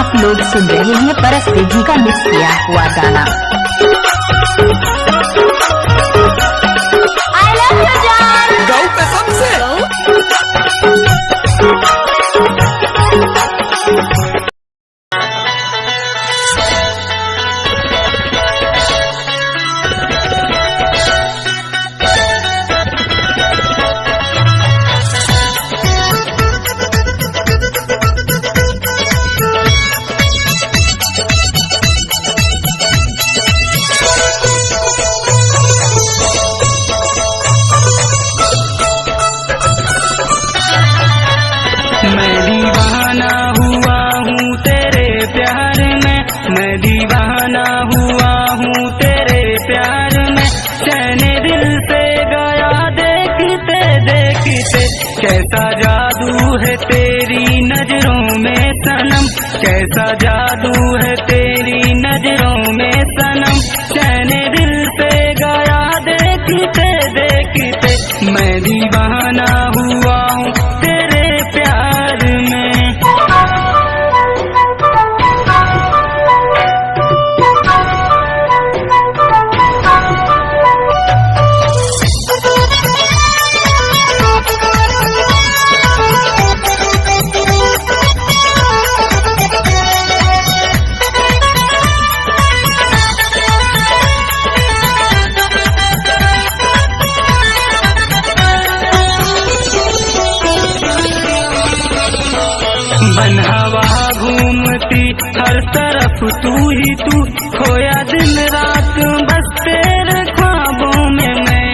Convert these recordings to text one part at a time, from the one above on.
आप लोग सुन रहे हैं परस्ते जी का मिक्स किया हुआ गाना। I love you जान। गाँव कसम से मैं दीवाना हुआ हूँ तेरे प्यार में, मैं दीवाना हुआ हूँ तेरे प्यार में। चैन दिल से गया देखते देखते, कैसा जादू है तेरी नजरों में सनम, कैसा जादू है तेरी नजरों में सनम। चैन दिल से गया देखते देखते, मैं दीवाना हुआ हूँ तेरे प्यार में। बन हवा घूमती हर तरफ तू ही तू, खोया दिन रात बस तेरे ख्वाबों में मैं।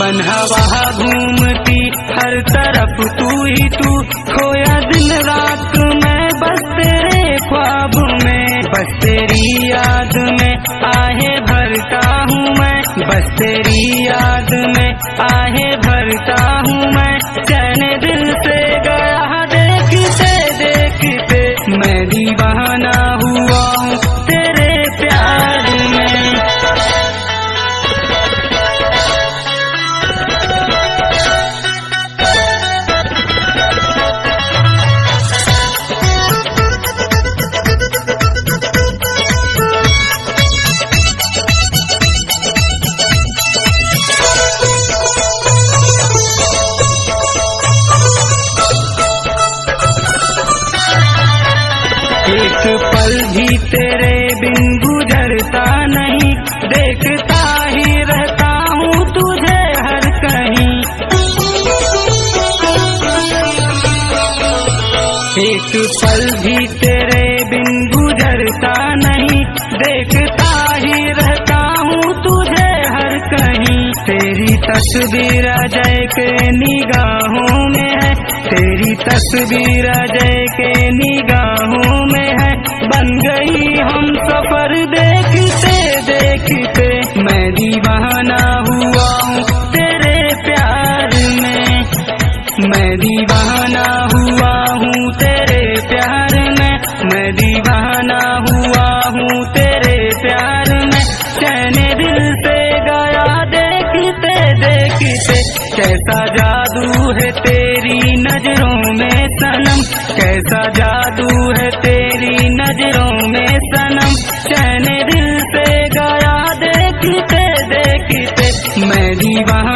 बन हवा घूमती हर तरफ तू ही तू, खोया दिन रात मैं बस तेरे ख्वाब में। बस तेरी याद में आहे भरता हूँ मैं, बस तेरी याद में आहे भरता हूँ मैं। चैन दिल से गया देखते देखते, मैं दीवाना हुआ हूँ तेरे प्यार में। एक पल भी तेरे बिन गुजरता नहीं, देखता ही रहता हूँ तुझे हर कहीं। एक पल भी तेरे बिन गुजरता नहीं, देखता ही रहता हूँ तुझे हर कहीं। तेरी तस्वीर अजय के निगाहों में है, तेरी तस्वीर अजय के निगाहों में है। बन गई हम सफर देखते देखते, मैं दीवाना हुआ हूँ तेरे प्यार में। मैं दीवाना हुआ हूँ तेरे प्यार में, मैं दीवाना हुआ हूँ तेरे प्यार में। चैन दिल से गया देखते देखते, कैसा जादू है तेरी नजरों में सनम, कैसा जादू है तेरी नजरों में सनम। चैन दिल से गया देखते देखते, मैं दीवाना